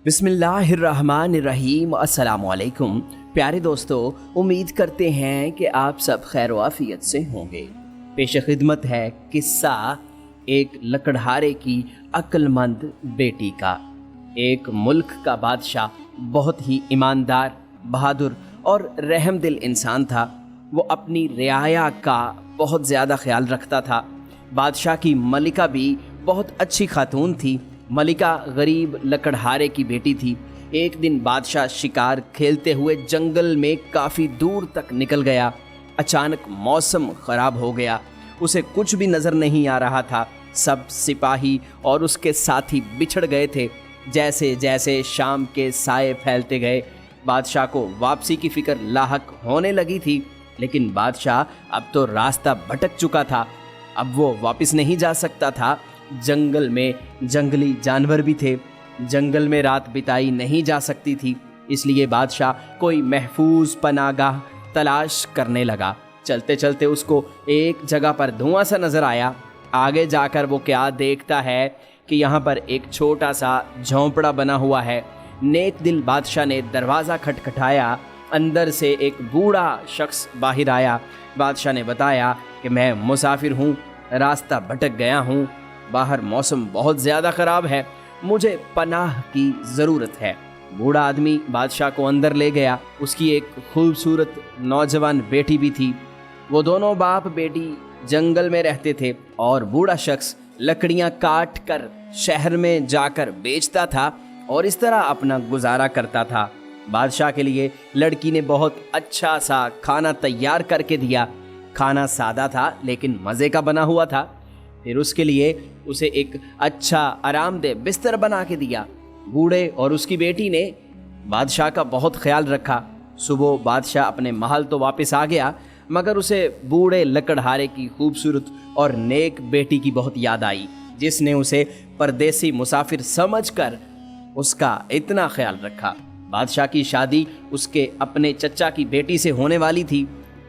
बिस्मिल्लाहिर्रहमानिर्रहीम। अस्सलामुअलैकुम प्यारे दोस्तों, उम्मीद करते हैं कि आप सब खैर आफियत से होंगे। पेश खिदमत है किस्सा एक लकड़हारे की अक्लमंद बेटी का। एक मुल्क का बादशाह बहुत ही ईमानदार, बहादुर और रहमदिल इंसान था। वो अपनी रियाया का बहुत ज़्यादा ख्याल रखता था। बादशाह की मलिका भी बहुत अच्छी खातून थी। मलिका गरीब लकड़हारे की बेटी थी। एक दिन बादशाह शिकार खेलते हुए जंगल में काफ़ी दूर तक निकल गया। अचानक मौसम ख़राब हो गया। उसे कुछ भी नज़र नहीं आ रहा था। सब सिपाही और उसके साथी बिछड़ गए थे। जैसे जैसे शाम के साए फैलते गए, बादशाह को वापसी की फ़िक्र लाहक होने लगी थी। लेकिन बादशाह अब तो रास्ता भटक चुका था। अब वो वापस नहीं जा सकता था। जंगल में जंगली जानवर भी थे। जंगल में रात बिताई नहीं जा सकती थी। इसलिए बादशाह कोई महफूज पनागाह तलाश करने लगा। चलते चलते उसको एक जगह पर धुआं सा नज़र आया। आगे जाकर वो क्या देखता है कि यहाँ पर एक छोटा सा झोंपड़ा बना हुआ है। नेक दिल बादशाह ने दरवाज़ा खटखटाया। अंदर से एक बूढ़ा शख्स बाहर आया। बादशाह ने बताया कि मैं मुसाफिर हूँ, रास्ता भटक गया हूँ। बाहर मौसम बहुत ज़्यादा ख़राब है, मुझे पनाह की ज़रूरत है। बूढ़ा आदमी बादशाह को अंदर ले गया। उसकी एक खूबसूरत नौजवान बेटी भी थी। वो दोनों बाप बेटी जंगल में रहते थे और बूढ़ा शख्स लकड़ियाँ काट कर शहर में जाकर बेचता था और इस तरह अपना गुजारा करता था। बादशाह के लिए लड़की ने बहुत अच्छा सा खाना तैयार करके दिया। खाना सादा था लेकिन मज़े का बना हुआ था। फिर उसके लिए उसे एक अच्छा आरामदेह बिस्तर बना के दिया। बूढ़े और उसकी बेटी ने बादशाह का बहुत ख्याल रखा। सुबह बादशाह अपने महल तो वापस आ गया, मगर उसे बूढ़े लकड़हारे की खूबसूरत और नेक बेटी की बहुत याद आई, जिसने उसे परदेसी मुसाफिर समझकर उसका इतना ख्याल रखा। बादशाह की शादी उसके अपने चचा की बेटी से होने वाली थी।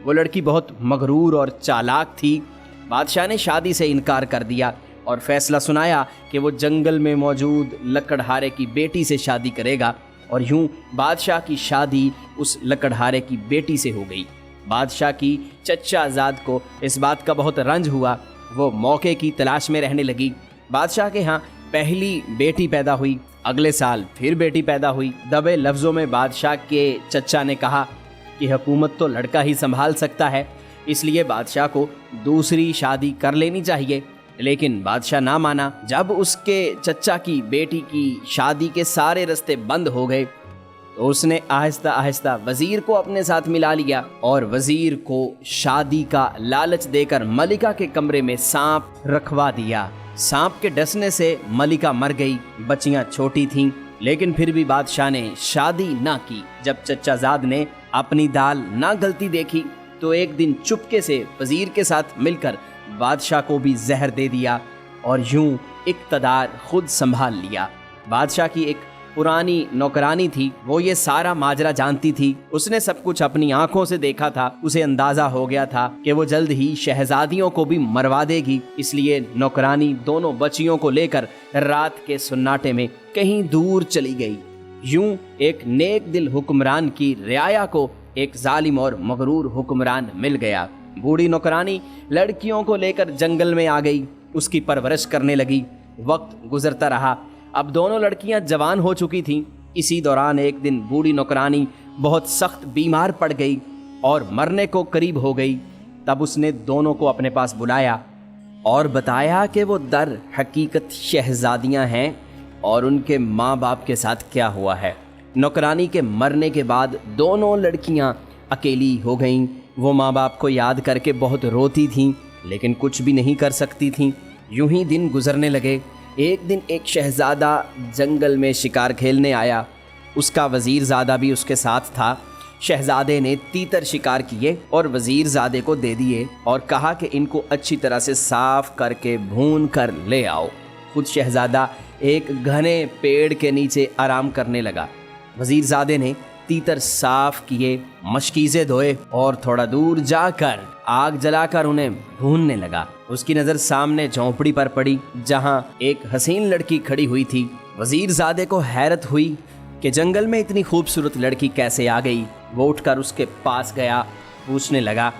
वो लड़की बहुत मगरूर और चालाक थी। बादशाह ने शादी से इनकार कर दिया और फैसला सुनाया कि वो जंगल में मौजूद लकड़हारे की बेटी से शादी करेगा। और यूं बादशाह की शादी उस लकड़हारे की बेटी से हो गई। बादशाह की चचा ज़ाद को इस बात का बहुत रंज हुआ। वो मौके की तलाश में रहने लगी। बादशाह के यहाँ पहली बेटी पैदा हुई। अगले साल फिर बेटी पैदा हुई। दबे लफ्ज़ों में बादशाह के चचा ने कहा कि हुकूमत तो लड़का ही संभाल सकता है, इसलिए बादशाह को दूसरी शादी कर लेनी चाहिए। लेकिन बादशाह ना माना। जब उसके चचा की बेटी की शादी के सारे रास्ते बंद हो गए तो उसने आहिस्ता आहिस्ता वज़ीर को अपने साथ मिला लिया और वज़ीर को शादी का लालच देकर मलिका के कमरे में सांप रखवा दिया। सांप के डसने से मलिका मर गई। बच्चियां छोटी थीं, लेकिन फिर भी बादशाह ने शादी ना की। जब चचाजाद ने अपनी दाल ना गलती देखी तो एक दिन चुपके से वज़ीर के साथ मिलकर बादशाह को भी जहर दे दिया और यूं इक़्तिदार खुद संभाल लिया। बादशाह की एक पुरानी नौकरानी थी। वो ये सारा माजरा जानती थी। उसने सब कुछ अपनी आंखों से देखा था। उसे अंदाज़ा हो गया था कि वो जल्द ही शहजादियों को भी मरवा देगी। इसलिए नौकरानी दोनों बच्चियों को लेकर रात के सन्नाटे में कहीं दूर चली गई। यूं एक नेक दिल हुक्मरान की रियाया को एक जालिम और मगरूर हुक्मरान मिल गया। बूढ़ी नौकरानी लड़कियों को लेकर जंगल में आ गई। उसकी परवरिश करने लगी। वक्त गुजरता रहा। अब दोनों लड़कियां जवान हो चुकी थीं। इसी दौरान एक दिन बूढ़ी नौकरानी बहुत सख्त बीमार पड़ गई और मरने को करीब हो गई। तब उसने दोनों को अपने पास बुलाया और बताया कि वो दर हकीकत शहजादियां हैं और उनके माँ बाप के साथ क्या हुआ है। नौकरानी के मरने के बाद दोनों लड़कियां अकेली हो गईं। वो माँ बाप को याद करके बहुत रोती थीं, लेकिन कुछ भी नहीं कर सकती थीं। यूं ही दिन गुजरने लगे। एक दिन एक शहज़ादा जंगल में शिकार खेलने आया। उसका वज़ीरज़ादा भी उसके साथ था। शहज़ादे ने तीतर शिकार किए और वज़ीरज़ादे को दे दिए और कहा कि इनको अच्छी तरह से साफ़ करके भून कर ले आओ। खुद शहज़ादा एक घने पेड़ के नीचे आराम करने लगा। वज़ीरज़ादे ने तीतर साफ किए, मशकीज़े धोए और थोड़ा दूर जाकर आग जलाकर उन्हें भूनने लगा। उसकी नज़र सामने झोंपड़ी पर पड़ी, जहां एक हसीन लड़की खड़ी हुई थी। वजीर ज़ादे को हैरत हुई कि जंगल में इतनी खूबसूरत लड़की कैसे आ गई। वो उठकर उसके पास गया, पूछने लगा।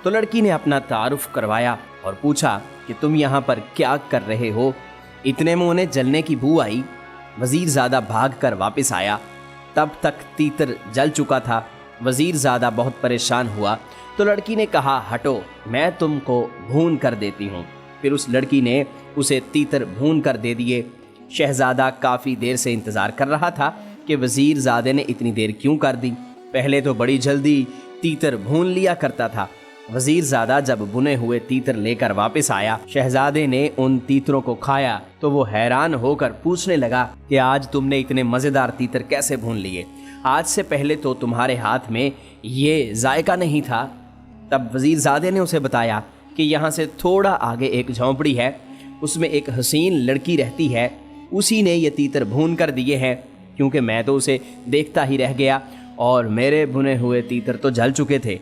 तो लड़की ने अपना तारुफ करवाया और पूछा कि तुम यहाँ पर क्या कर रहे हो। इतने में उन्हें जलने की बू आई। वजीर ज़ादा भाग कर वापस आया। तब तक तीतर जल चुका था। वजीर ज़ादा बहुत परेशान हुआ तो लड़की ने कहा, हटो, मैं तुमको भून कर देती हूँ। फिर उस लड़की ने उसे तीतर भून कर दे दिए। शहज़ादा काफ़ी देर से इंतज़ार कर रहा था कि वज़ीर ज़ादे ने इतनी देर क्यों कर दी। पहले तो बड़ी जल्दी तीतर भून लिया करता था। वज़ीर ज़ादा जब बुने हुए तीतर लेकर वापस आया, शहज़ादे ने उन तीतरों को खाया तो वो हैरान होकर पूछने लगा कि आज तुमने इतने मज़ेदार तीतर कैसे भून लिए? आज से पहले तो तुम्हारे हाथ में ये जायका नहीं था। तब वज़ीर ज़ादे ने उसे बताया कि यहाँ से थोड़ा आगे एक झोंपड़ी है, उसमें एक हसीन लड़की रहती है, उसी ने ये तीतर भून कर दिए हैं, क्योंकि मैं तो उसे देखता ही रह गया और मेरे भुने हुए तीतर तो जल चुके थे।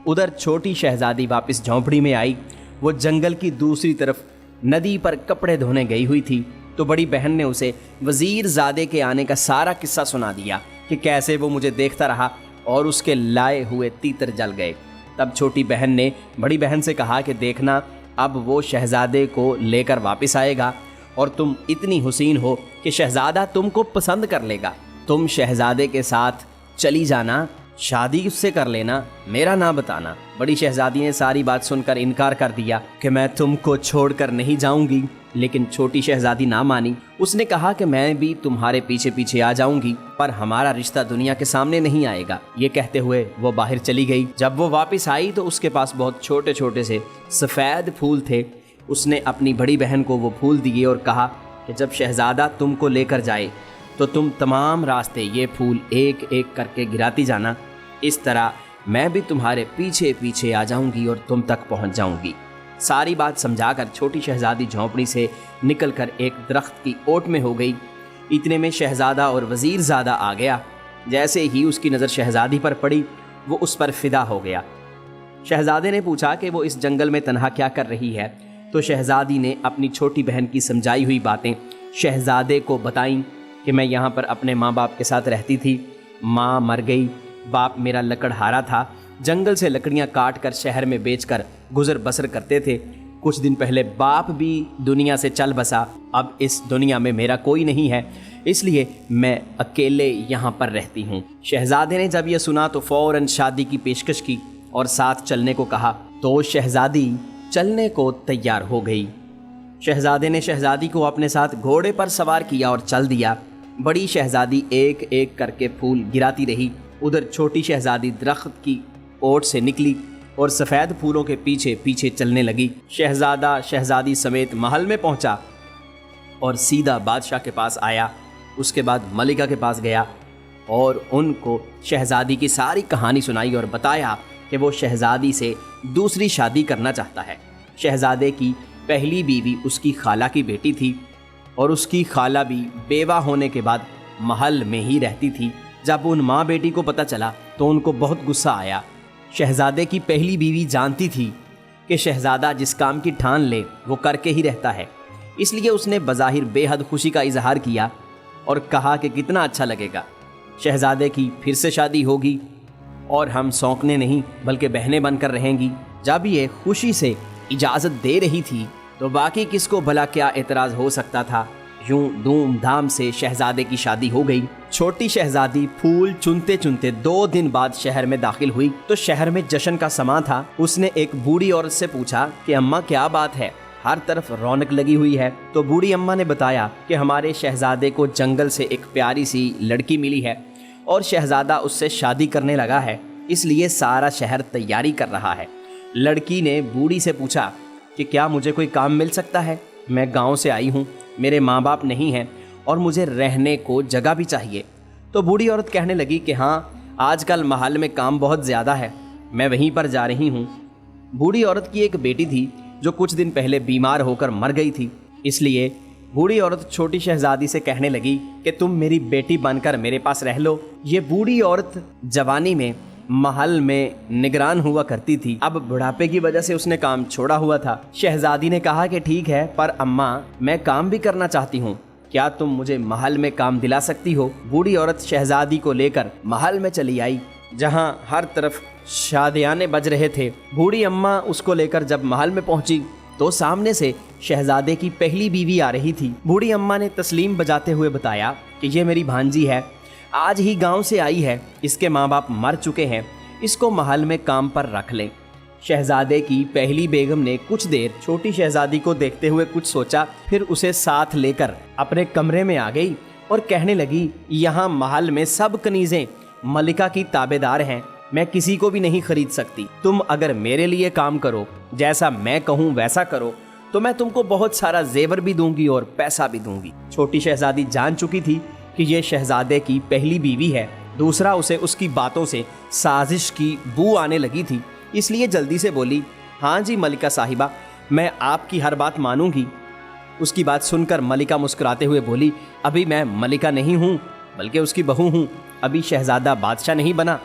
उधर छोटी शहज़ादी वापस झोंपड़ी में आई। वो जंगल की दूसरी तरफ नदी पर कपड़े धोने गई हुई थी तो बड़ी बहन ने उसे वज़ीर ज़ादे के आने का सारा किस्सा सुना दिया कि कैसे वो मुझे देखता रहा और उसके लाए हुए तीतर जल गए। तब छोटी बहन ने बड़ी बहन से कहा कि देखना, अब वो शहज़ादे को लेकर वापस आएगा और तुम इतनी हुसीन हो कि शहज़ादा तुमको पसंद कर लेगा। तुम शहज़ादे के साथ चली जाना, शादी उससे कर लेना, मेरा ना बताना। बड़ी शहज़ादी ने सारी बात सुनकर इनकार कर दिया कि मैं तुमको छोड़कर नहीं जाऊंगी, लेकिन छोटी शहज़ादी ना मानी। उसने कहा कि मैं भी तुम्हारे पीछे पीछे आ जाऊंगी, पर हमारा रिश्ता दुनिया के सामने नहीं आएगा। ये कहते हुए वो बाहर चली गई। जब वो वापस आई तो उसके पास बहुत छोटे छोटे से सफ़ेद फूल थे। उसने अपनी बड़ी बहन को वो फूल दिए और कहा कि जब शहज़ादा तुमको लेकर जाए तो तुम तमाम रास्ते ये फूल एक एक करके गिराती जाना। इस तरह मैं भी तुम्हारे पीछे पीछे आ जाऊंगी और तुम तक पहुंच जाऊंगी। सारी बात समझाकर छोटी शहज़ादी झोंपड़ी से निकलकर एक दरख्त की ओट में हो गई। इतने में शहज़ादा और वज़ीर ज़ादा आ गया। जैसे ही उसकी नज़र शहज़ादी पर पड़ी, वो उस पर फ़िदा हो गया। शहज़ादे ने पूछा कि वो इस जंगल में तन्हा क्या कर रही है। तो शहज़ादी ने अपनी छोटी बहन की समझाई हुई बातें शहज़ादे को बताईं कि मैं यहाँ पर अपने माँ बाप के साथ रहती थी। माँ मर गई, बाप मेरा लकड़हारा था, जंगल से लकड़ियाँ काट कर शहर में बेचकर गुजर बसर करते थे। कुछ दिन पहले बाप भी दुनिया से चल बसा। अब इस दुनिया में मेरा कोई नहीं है, इसलिए मैं अकेले यहाँ पर रहती हूँ। शहज़ादे ने जब यह सुना तो फ़ौरन शादी की पेशकश की और साथ चलने को कहा। तो शहज़ादी चलने को तैयार हो गई। शहज़ादे ने शहज़ादी को अपने साथ घोड़े पर सवार किया और चल दिया। बड़ी शहज़ादी एक एक करके फूल गिराती रही। उधर छोटी शहज़ादी दरख्त की ओट से निकली और सफ़ेद फूलों के पीछे पीछे चलने लगी। शहज़ादा शहज़ादी समेत महल में पहुंचा और सीधा बादशाह के पास आया। उसके बाद मलिका के पास गया और उनको शहज़ादी की सारी कहानी सुनाई और बताया कि वो शहज़ादी से दूसरी शादी करना चाहता है। शहज़ादे की पहली बीवी उसकी खाला की बेटी थी और उसकी खाला भी बेवा होने के बाद महल में ही रहती थी। जब उन माँ बेटी को पता चला तो उनको बहुत गुस्सा आया। शहज़ादे की पहली बीवी जानती थी कि शहज़ादा जिस काम की ठान ले वो करके ही रहता है, इसलिए उसने बज़ाहिर बेहद खुशी का इजहार किया और कहा कि कितना अच्छा लगेगा, शहज़ादे की फिर से शादी होगी और हम सौंकने नहीं बल्कि बहनें बनकर रहेंगी। जब ये खुशी से इजाज़त दे रही थी तो बाकी किसको भला क्या एतराज़ हो सकता था। यूं धूमधाम से शहज़ादे की शादी हो गई। छोटी शहज़ादी फूल चुनते चुनते 2 दिन बाद शहर में दाखिल हुई तो शहर में जश्न का समा था। उसने एक बूढ़ी औरत से पूछा कि अम्मा क्या बात है, हर तरफ रौनक लगी हुई है। तो बूढ़ी अम्मा ने बताया कि हमारे शहज़ादे को जंगल से एक प्यारी सी लड़की मिली है और शहज़ादा उससे शादी करने लगा है, इसलिए सारा शहर तैयारी कर रहा है। लड़की ने बूढ़ी से पूछा कि क्या मुझे कोई काम मिल सकता है? मैं गांव से आई हूँ, मेरे माँ बाप नहीं हैं और मुझे रहने को जगह भी चाहिए। तो बूढ़ी औरत कहने लगी कि हाँ, आजकल महल में काम बहुत ज़्यादा है, मैं वहीं पर जा रही हूँ। बूढ़ी औरत की एक बेटी थी जो कुछ दिन पहले बीमार होकर मर गई थी, इसलिए बूढ़ी औरत छोटी शहज़ादी से कहने लगी कि तुम मेरी बेटी बनकर मेरे पास रह लो। ये बूढ़ी औरत जवानी में महल में निगरान हुआ करती थी, अब बुढ़ापे की वजह से उसने काम छोड़ा हुआ था। शहज़ादी ने कहा कि ठीक है, पर अम्मा मैं काम भी करना चाहती हूँ, کیا تم مجھے محل میں کام دلا سکتی ہو؟ بوڑھی عورت شہزادی کو لے کر محل میں چلی آئی، جہاں ہر طرف شادیانے بج رہے تھے۔ بوڑھی اماں اس کو لے کر جب محل میں پہنچی تو سامنے سے شہزادے کی پہلی بیوی آ رہی تھی۔ بوڑھی اماں نے تسلیم بجاتے ہوئے بتایا کہ یہ میری بھانجی ہے، آج ہی گاؤں سے آئی ہے، اس کے ماں باپ مر چکے ہیں، اس کو محل میں کام پر رکھ لیں۔ شہزادے کی پہلی بیگم نے کچھ دیر چھوٹی شہزادی کو دیکھتے ہوئے کچھ سوچا، پھر اسے ساتھ لے کر اپنے کمرے میں آ گئی اور کہنے لگی، یہاں محل میں سب کنیزیں ملکہ کی تابع دار ہیں، میں کسی کو بھی نہیں خرید سکتی۔ تم اگر میرے لیے کام کرو، جیسا میں کہوں ویسا کرو، تو میں تم کو بہت سارا زیور بھی دوں گی اور پیسہ بھی دوں گی۔ چھوٹی شہزادی جان چکی تھی کہ یہ شہزادے کی پہلی بیوی ہے، دوسرا اسے اس کی باتوں سے سازش کی بو آنے لگی تھی، اس لیے جلدی سے بولی، ہاں جی ملکہ صاحبہ، میں آپ کی ہر بات مانوں گی۔ اس کی بات سن کر ملکہ مسکراتے ہوئے بولی، ابھی میں ملکہ نہیں ہوں بلکہ اس کی بہو ہوں، ابھی شہزادہ بادشاہ نہیں بنا۔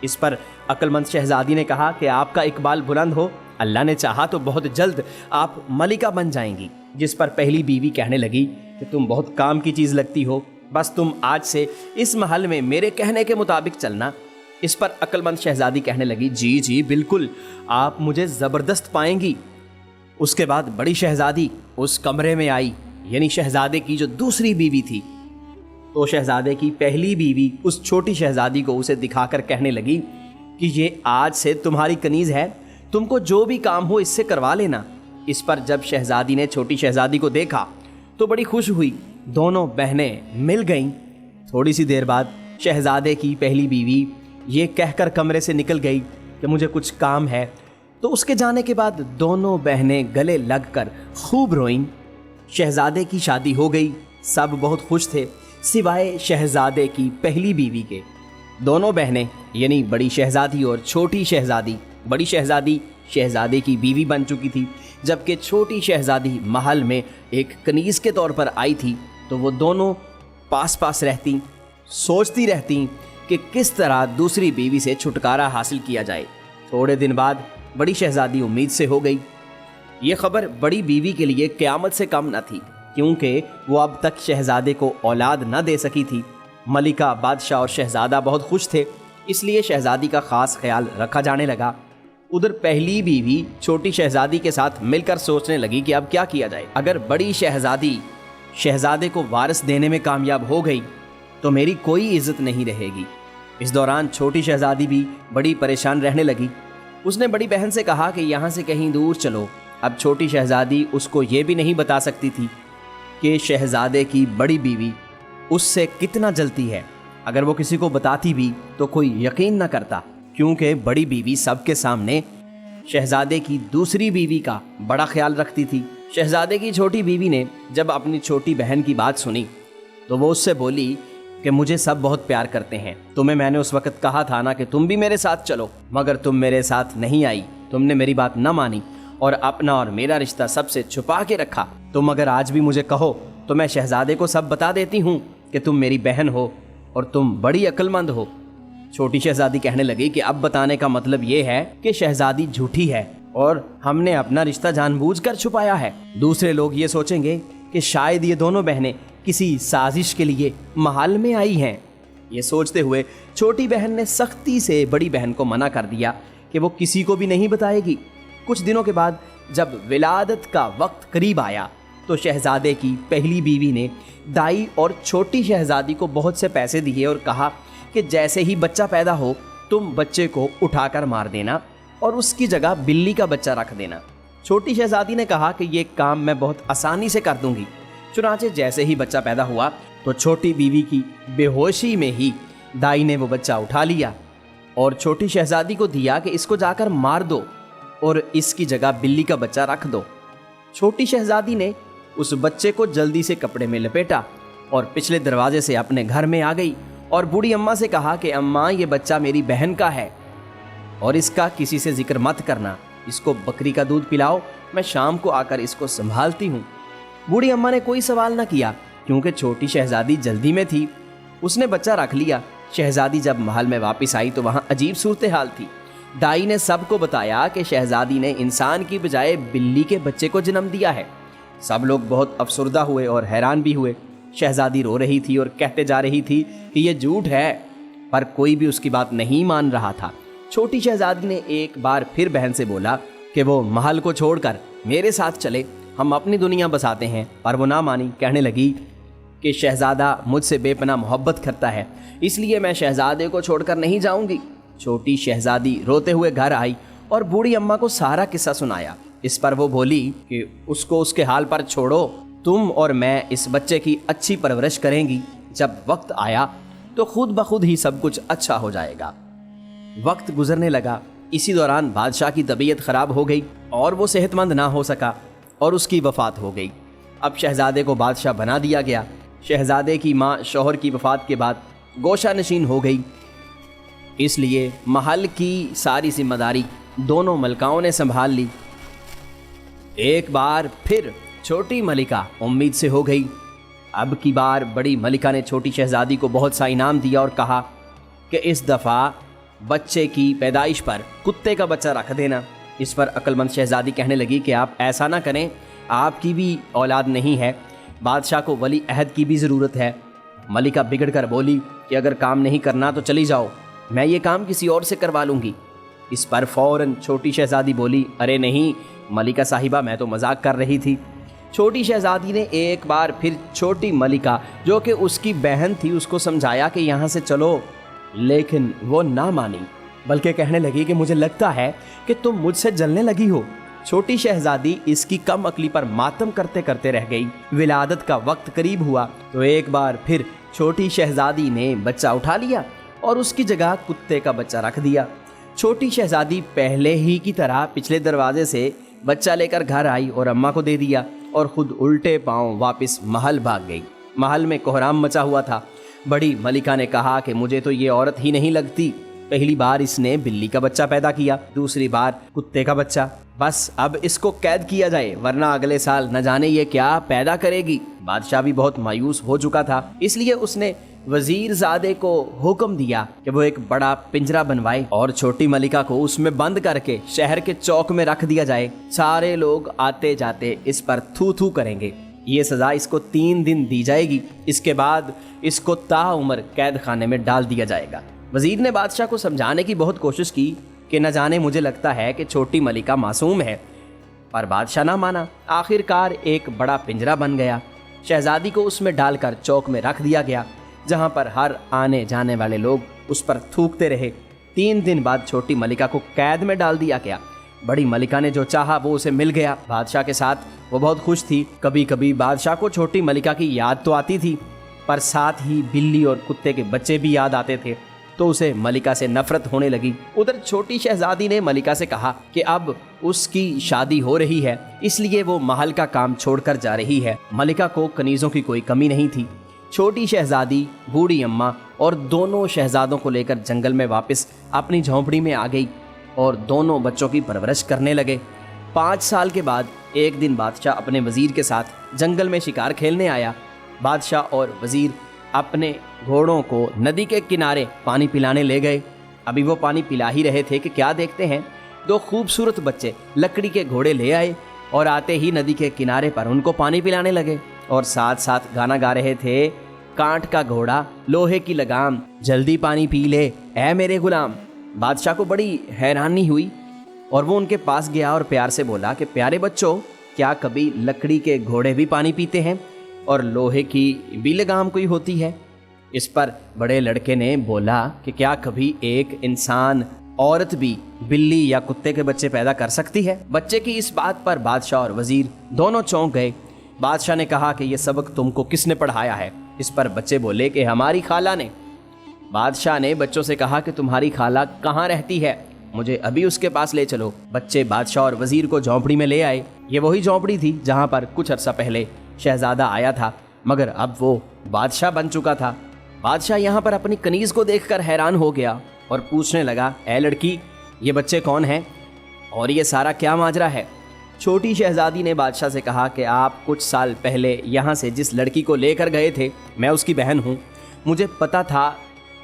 اس پر عقل مند شہزادی نے کہا کہ آپ کا اقبال بلند ہو، اللہ نے چاہا تو بہت جلد آپ ملکہ بن جائیں گی۔ جس پر پہلی بیوی کہنے لگی کہ تم بہت کام کی چیز لگتی ہو، بس تم آج سے اس محل میں میرے کہنے کے مطابق چلنا۔ اس پر عقل مند شہزادی کہنے لگی، جی جی بالکل، آپ مجھے زبردست پائیں گی۔ اس کے بعد بڑی شہزادی اس کمرے میں آئی، یعنی شہزادے کی جو دوسری بیوی تھی، تو شہزادے کی پہلی بیوی اس چھوٹی شہزادی کو اسے دکھا کر کہنے لگی کہ یہ آج سے تمہاری کنیز ہے، تم کو جو بھی کام ہو اس سے کروا لینا۔ اس پر جب شہزادی نے چھوٹی شہزادی کو دیکھا تو بڑی خوش ہوئی، دونوں بہنیں مل گئیں۔ تھوڑی سی دیر بعد شہزادے کی پہلی بیوی یہ کہہ کر کمرے سے نکل گئی کہ مجھے کچھ کام ہے، تو اس کے جانے کے بعد دونوں بہنیں گلے لگ کر خوب روئیں۔ شہزادے کی شادی ہو گئی، سب بہت خوش تھے سوائے شہزادے کی پہلی بیوی کے۔ دونوں بہنیں یعنی بڑی شہزادی اور چھوٹی شہزادی، بڑی شہزادی شہزادے کی بیوی بن چکی تھی، جبکہ چھوٹی شہزادی محل میں ایک کنیز کے طور پر آئی تھی، تو وہ دونوں پاس پاس رہتی، سوچتی رہتی کہ کس طرح دوسری بیوی سے چھٹکارا حاصل کیا جائے۔ تھوڑے دن بعد بڑی شہزادی امید سے ہو گئی۔ یہ خبر بڑی بیوی کے لیے قیامت سے کم نہ تھی، کیونکہ وہ اب تک شہزادے کو اولاد نہ دے سکی تھی۔ ملکہ، بادشاہ اور شہزادہ بہت خوش تھے، اس لیے شہزادی کا خاص خیال رکھا جانے لگا۔ ادھر پہلی بیوی چھوٹی شہزادی کے ساتھ مل کر سوچنے لگی کہ اب کیا کیا جائے۔ اگر بڑی شہزادی شہزادے کو وارث دینے میں کامیاب ہو گئی تو میری کوئی عزت نہیں رہے گی۔ اس دوران چھوٹی شہزادی بھی بڑی پریشان رہنے لگی۔ اس نے بڑی بہن سے کہا کہ یہاں سے کہیں دور چلو۔ اب چھوٹی شہزادی اس کو یہ بھی نہیں بتا سکتی تھی کہ شہزادے کی بڑی بیوی اس سے کتنا جلتی ہے۔ اگر وہ کسی کو بتاتی بھی تو کوئی یقین نہ کرتا، کیونکہ بڑی بیوی سب کے سامنے شہزادے کی دوسری بیوی کا بڑا خیال رکھتی تھی۔ شہزادے کی چھوٹی بیوی نے جب اپنی چھوٹی بہن کی بات سنی تو وہ اس سے بولی کہ مجھے سب بہت پیار کرتے ہیں، تمہیں میں نے اس وقت کہا تھا نا کہ تم بھی میرے ساتھ چلو، مگر تم میرے ساتھ نہیں آئی، تم نے میری بات نہ مانی اور اپنا اور میرا رشتہ سب سے چھپا کے رکھا۔ تم اگر آج بھی مجھے کہو تو میں شہزادے کو سب بتا دیتی ہوں کہ تم میری بہن ہو اور تم بڑی عقل مند ہو۔ چھوٹی شہزادی کہنے لگی کہ اب بتانے کا مطلب یہ ہے کہ شہزادی جھوٹی ہے اور ہم نے اپنا رشتہ جان بوجھ کر چھپایا ہے۔ دوسرے لوگ یہ سوچیں گے کہ شاید یہ دونوں بہنیں کسی سازش کے لیے محل میں آئی ہیں۔ یہ سوچتے ہوئے چھوٹی بہن نے سختی سے بڑی بہن کو منع کر دیا کہ وہ کسی کو بھی نہیں بتائے گی۔ کچھ دنوں کے بعد جب ولادت کا وقت قریب آیا تو شہزادے کی پہلی بیوی نے دائی اور چھوٹی شہزادی کو بہت سے پیسے دیے اور کہا کہ جیسے ہی بچہ پیدا ہو تم بچے کو اٹھا کر مار دینا اور اس کی جگہ بلی کا بچہ رکھ دینا۔ چھوٹی شہزادی نے کہا کہ یہ کام میں بہت آسانی سے کر دوں گی۔ چنانچہ جیسے ہی بچہ پیدا ہوا تو چھوٹی بیوی کی بے ہوشی میں ہی دائی نے وہ بچہ اٹھا لیا اور چھوٹی شہزادی کو دیا کہ اس کو جا کر مار دو اور اس کی جگہ بلی کا بچہ رکھ دو۔ چھوٹی شہزادی نے اس بچے کو جلدی سے کپڑے میں لپیٹا اور پچھلے دروازے سے اپنے گھر میں آ گئی اور بوڑھی اماں سے کہا کہ اماں یہ بچہ میری بہن کا ہے اور اس کا کسی سے ذکر مت کرنا، اس کو بکری کا دودھ پلاؤ، میں شام کو آ کر اس کو سنبھالتی ہوں۔ بوڑھی اماں نے کوئی سوال نہ کیا کیونکہ چھوٹی شہزادی جلدی میں تھی، اس نے بچہ رکھ لیا۔ شہزادی جب محل میں واپس آئی تو وہاں عجیب صورتحال تھی۔ دائی نے سب کو بتایا کہ شہزادی نے انسان کی بجائے بلی کے بچے کو جنم دیا ہے۔ سب لوگ بہت افسردہ ہوئے اور حیران بھی ہوئے۔ शहजादी रो रही थी और कहते जा रही थी कि ये झूठ है, पर कोई भी उसकी बात नहीं मान रहा था। छोटी शहजादी ने एक बार फिर बहन से बोला कि वो महल को छोड़कर मेरे साथ चले, हम अपनी दुनिया बसाते हैं। पर वो ना मानी, कहने लगी कि शहजादा मुझसे बेपनाह मोहब्बत करता है, इसलिए मैं शहजादे को छोड़कर नहीं जाऊंगी। छोटी शहजादी रोते हुए घर आई और बूढ़ी अम्मा को सारा किस्सा सुनाया। इस पर वो बोली कि उसको उसके हाल पर छोड़ो, तुम और मैं इस बच्चे की अच्छी परवरिश करेंगी। जब वक्त आया तो खुद ब खुद ही सब कुछ अच्छा हो जाएगा। वक्त गुजरने लगा। इसी दौरान बादशाह की तबीयत ख़राब हो गई और वो सेहतमंद ना हो सका और उसकी वफ़ात हो गई। अब शहज़ादे को बादशाह बना दिया गया। शहज़ादे की माँ शौहर की वफ़ात के बाद गोशा नशीन हो गई, इसलिए महल की सारी जिम्मेदारी दोनों मलकाओं ने संभाल ली। एक बार फिर छोटी मलिका उम्मीद से हो गई। अब की बार बड़ी मलिका ने छोटी शहज़ादी को बहुत सा इनाम दिया और कहा कि इस दफ़ा बच्चे की पैदाइश पर कुत्ते का बच्चा रख देना। इस पर अक्लमंद शहज़ादी कहने लगी कि आप ऐसा ना करें, आपकी भी औलाद नहीं है, बादशाह को वली अहद की भी ज़रूरत है। मलिका बिगड़ कर बोली कि अगर काम नहीं करना तो चली जाओ, मैं ये काम किसी और से करवा लूँगी। इस पर फ़ौरन छोटी शहज़ादी बोली, अरे नहीं मलिका साहिबा, मैं तो मजाक कर रही थी। छोटी शहज़ादी ने एक बार फिर छोटी मलिका जो कि उसकी बहन थी उसको समझाया कि यहाँ से चलो, लेकिन वो ना मानी, बल्कि कहने लगी कि मुझे लगता है कि तुम मुझसे जलने लगी हो। छोटी शहज़ादी इसकी कम अकली पर मातम करते करते रह गई। विलादत का वक्त करीब हुआ तो एक बार फिर छोटी शहज़ादी ने बच्चा उठा लिया और उसकी जगह कुत्ते का बच्चा रख दिया। छोटी शहज़ादी पहले ही की तरह पिछले दरवाजे से बच्चा लेकर घर आई और अम्मा को दे दिया और खुद उल्टे पांव वापस महल भाग गई। महल में कोहराम मचा हुआ था। बड़ी मलिका ने कहा कि मुझे तो ये औरत ही नहीं लगती, पहली बार इसने बिल्ली का बच्चा पैदा किया, दूसरी बार कुत्ते का बच्चा, बस अब इसको कैद किया जाए वरना अगले साल न जाने ये क्या पैदा करेगी। बादशाह भी बहुत मायूस हो चुका था, इसलिए उसने वजीरजादे को हुक्म दिया कि वो एक बड़ा पिंजरा बनवाए और छोटी मलिका को उसमें बंद करके शहर के चौक में रख दिया जाए। सारे लोग आते जाते इस पर थू थू करेंगे। ये सज़ा इसको 3 दिन दी जाएगी, इसके बाद इसको ताउम्र कैद खाने में डाल दिया जाएगा। वजीर ने बादशाह को समझाने की बहुत कोशिश की कि न जाने मुझे लगता है कि छोटी मलिका मासूम है, पर बादशाह ना माना। आखिरकार एक बड़ा पिंजरा बन गया। शहजादी को उसमें डालकर चौक में रख दिया गया, जहाँ पर हर आने जाने वाले लोग उस पर थूकते रहे। 3 दिन बाद छोटी मलिका को कैद में डाल दिया गया। बड़ी मलिका ने जो चाहा वो उसे मिल गया। बादशाह के साथ वो बहुत खुश थी। कभी कभी बादशाह को छोटी मलिका की याद तो आती थी, पर साथ ही बिल्ली और कुत्ते के बच्चे भी याद आते थे, तो उसे मलिका से नफरत होने लगी। उधर छोटी शहजादी ने मलिका से कहा कि अब उसकी शादी हो रही है, इसलिए वो महल का काम छोड़कर जा रही है। मलिका को कनीज़ों की कोई कमी नहीं थी। छोटी शहजादी, बूढ़ी अम्मा और दोनों शहजादों को लेकर जंगल में वापस अपनी झोंपड़ी में आ गई और दोनों बच्चों की परवरिश करने लगे। 5 साल के बाद एक दिन बादशाह अपने वज़ीर के साथ जंगल में शिकार खेलने आया। बादशाह और वज़ीर अपने घोड़ों को नदी के किनारे पानी पिलाने ले गए। अभी वो पानी पिला ही रहे थे कि क्या देखते हैं, 2 खूबसूरत बच्चे लकड़ी के घोड़े ले आए और आते ही नदी के किनारे पर उनको पानी पिलाने लगे और साथ साथ गाना गा रहे थे, कांट का घोड़ा लोहे की लगाम, जल्दी पानी पी ले ऐ मेरे गुलाम। बादशाह को बड़ी हैरानी हुई और वो उनके पास गया और प्यार से बोला कि प्यारे बच्चों, क्या कभी लकड़ी के घोड़े भी पानी पीते हैं और लोहे की भी लगाम कोई होती है? इस पर बड़े लड़के ने बोला कि क्या कभी एक इंसान औरत भी बिल्ली या कुत्ते के बच्चे पैदा कर सकती है? बच्चे की इस बात पर बादशाह और वजीर दोनों चौंक गए। बादशाह ने कहा कि यह सबक तुमको किसने पढ़ाया है? इस पर बच्चे बोले कि हमारी खाला ने। बादशाह ने बच्चों से कहा कि तुम्हारी खाला कहाँ रहती है, मुझे अभी उसके पास ले चलो। बच्चे बादशाह और वजीर को झोंपड़ी में ले आए। ये वही झोंपड़ी थी जहाँ पर कुछ अरसा पहले शहजादा आया था, मगर अब वो बादशाह बन चुका था। बादशाह यहाँ पर अपनी कनीज़ को देखकर हैरान हो गया और पूछने लगा, ऐ लड़की, ये बच्चे कौन हैं और ये सारा क्या माजरा है? छोटी शहजादी ने बादशाह से कहा कि आप कुछ साल पहले यहाँ से जिस लड़की को लेकर गए थे, मैं उसकी बहन हूँ। मुझे पता था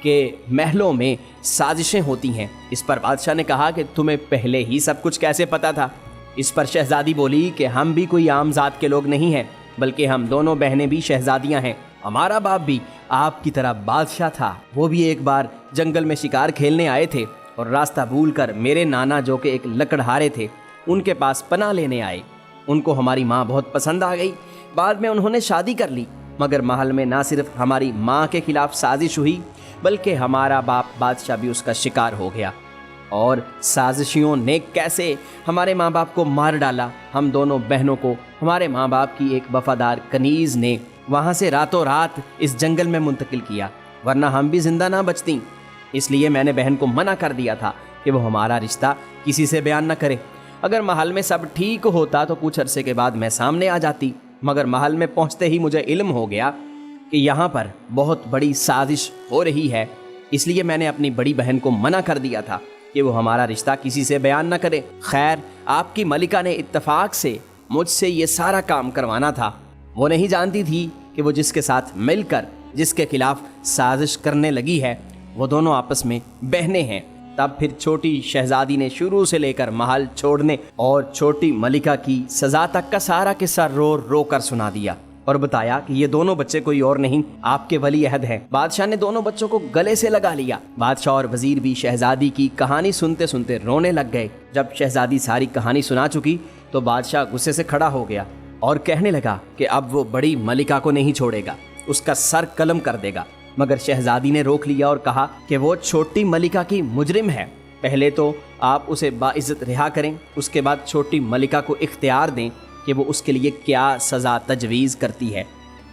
कि महलों में साजिशें होती हैं। इस पर बादशाह ने कहा कि तुम्हें पहले ही सब कुछ कैसे पता था? इस पर शहजादी बोली कि हम भी कोई आम ज़ात के लोग नहीं हैं, बल्कि हम दोनों बहनें भी शहजादियाँ हैं। हमारा बाप भी आपकी तरह बादशाह था। वो भी एक बार जंगल में शिकार खेलने आए थे और रास्ता भूलकर मेरे नाना जो कि एक लकड़हारे थे उनके पास पनाह लेने आए। उनको हमारी माँ बहुत पसंद आ गई। बाद में उन्होंने शादी कर ली, मगर महल में ना सिर्फ हमारी माँ के खिलाफ साजिश हुई बल्कि हमारा बाप बादशाह भी उसका शिकार हो गया। और साजिशियों ने कैसे हमारे माँ बाप को मार डाला। हम दोनों बहनों को हमारे माँ बाप की एक वफादार कनीज़ ने वहाँ से रातों रात इस जंगल में मुंतकिल किया, वरना हम भी जिंदा ना बचती। इसलिए मैंने बहन को मना कर दिया था कि वो हमारा रिश्ता किसी से बयान न करे। अगर महल में सब ठीक होता तो कुछ अरसे के बाद मैं सामने आ जाती, मगर महल में पहुँचते ही मुझे इल्म हो गया कि यहाँ पर बहुत बड़ी साजिश हो रही है। इसलिए मैंने अपनी बड़ी बहन को मना कर दिया था कि वो हमारा रिश्ता किसी से बयान न करे। खैर, आपकी मलिका ने इत्तेफाक से मुझसे ये सारा काम करवाना था। वो नहीं जानती थी कि वो जिसके साथ मिलकर जिसके खिलाफ साजिश करने लगी है वो दोनों आपस में बहनें हैं। तब फिर छोटी शहजादी ने शुरू से लेकर महल छोड़ने और छोटी मलिका की सज़ा तक का सारा किस्सा रो रो कर सुना दिया और बताया कि ये दोनों बच्चे कोई और नहीं, आपके वली अहद हैं। बादशाह ने दोनों बच्चों को गले से लगा लिया। बादशाह और वजीर भी शहजादी की कहानी सुनते सुनते रोने लग गए। जब शहजादी सारी कहानी सुना चुकी तो बादशाह गुस्से से खड़ा हो गया और कहने लगा कि अब वो बड़ी मलिका को नहीं छोड़ेगा, उसका सर कलम कर देगा। मगर शहजादी ने रोक लिया और कहा कि वो छोटी मलिका की मुजरिम है। पहले तो आप उसे बाइज्जत रिहा करें, उसके बाद छोटी मलिका को इख्तियार दें कि वो उसके लिए क्या सज़ा तजवीज़ करती है।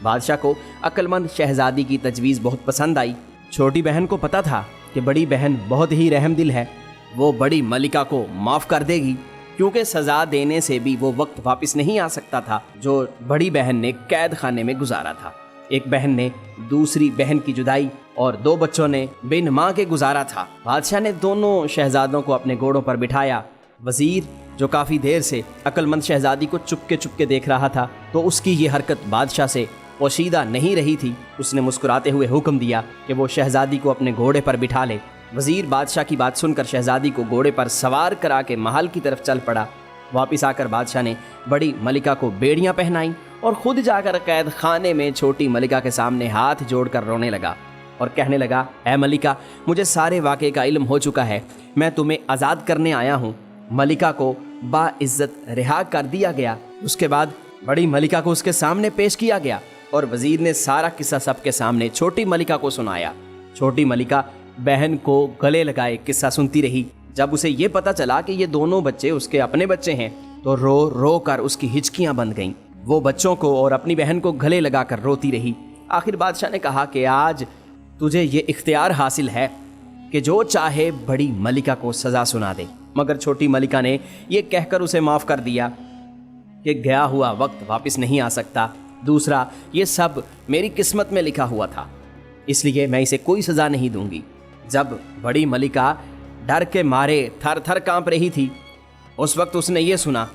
बादशाह को अक्लमंद शहजादी की तजवीज़ बहुत पसंद आई। छोटी बहन को पता था कि बड़ी बहन बहुत ही रहमदिल है, वो बड़ी मलिका को माफ़ कर देगी, क्योंकि सज़ा देने से भी वो वक्त वापस नहीं आ सकता था जो बड़ी बहन ने कैद खाने में गुजारा था। एक बहन ने दूसरी बहन की जुदाई और 2 बच्चों ने बिन माँ के गुजारा था। बादशाह ने दोनों शहजादों को अपने घोड़ों पर बिठाया। वज़ीर जो काफ़ी देर से अक्लमंद शहजादी को चुपके देख रहा था तो उसकी ये हरकत बादशाह से पोशीदा नहीं रही थी। उसने मुस्कुराते हुए हुक्म दिया कि वो शहजादी को अपने घोड़े पर बिठा ले। वज़ीर बादशाह की बात सुनकर शहजादी को घोड़े पर सवार करा के महल की तरफ चल पड़ा। वापस आकर बादशाह ने बड़ी मलिका को बेड़ियां पहनाई और खुद जाकर कैद खाने में छोटी मलिका के सामने हाथ जोड़कर रोने लगा और कहने लगा, ऐ मलिका, मुझे सारे वाक़े का इल्म हो चुका है, मैं तुम्हें आज़ाद करने आया हूँ। मलिका को बाइज्जत रिहा कर दिया गया। उसके बाद बड़ी मलिका को उसके सामने पेश किया गया और वज़ीर ने सारा किस्सा सबके सामने छोटी मलिका को सुनाया। छोटी मलिका बहन को गले लगाए किस्सा सुनती रही। जब उसे ये पता चला कि ये दोनों बच्चे उसके अपने बच्चे हैं तो रो रो कर उसकी हिचकियाँ बंद गईं। वो बच्चों को और अपनी बहन को गले लगाकर रोती रही। आखिर बादशाह ने कहा कि आज तुझे ये इख्तियार हासिल है कि जो चाहे बड़ी मलिका को सज़ा सुना दे। मगर छोटी मलिका ने यह कहकर उसे माफ़ कर दिया कि गया हुआ वक्त वापस नहीं आ सकता। दूसरा, ये सब मेरी किस्मत में लिखा हुआ था, इसलिए मैं इसे कोई सज़ा नहीं दूंगी। जब बड़ी मलिका डर के मारे थर थर काँप रही थी, उस वक्त उसने ये सुना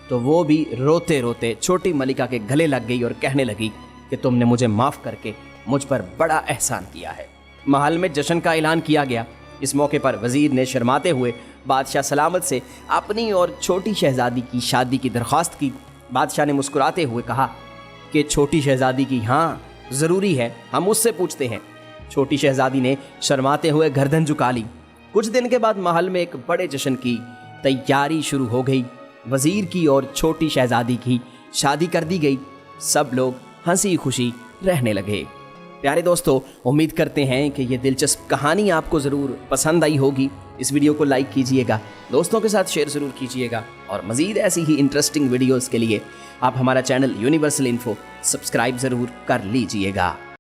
तो वो भी रोते रोते छोटी मलिका के गले लग गई और कहने लगी कि तुमने मुझे माफ़ करके मुझ पर बड़ा एहसान किया है। महल में जश्न का ऐलान किया गया। इस मौके पर वज़ीर ने शर्माते हुए बादशाह सलामत से अपनी और छोटी शहजादी की शादी की दरख्वास्त की। बादशाह ने मुस्कुराते हुए कहा कि छोटी शहजादी की हाँ ज़रूरी है, हम उससे पूछते हैं। छोटी शहजादी ने शर्माते हुए गर्दन झुका ली। कुछ दिन के बाद महल में एक बड़े जश्न की तैयारी शुरू हो गई। वज़ीर की और छोटी शहजादी की शादी कर दी गई। सब लोग हंसी खुशी रहने लगे। प्यारे दोस्तों, उम्मीद करते हैं कि ये दिलचस्प कहानी आपको ज़रूर पसंद आई होगी। इस वीडियो को लाइक कीजिएगा, दोस्तों के साथ शेयर ज़रूर कीजिएगा और मज़ीद ऐसी ही इंटरेस्टिंग वीडियोज़ के लिए आप हमारा चैनल यूनिवर्सल इन्फो सब्सक्राइब ज़रूर कर लीजिएगा।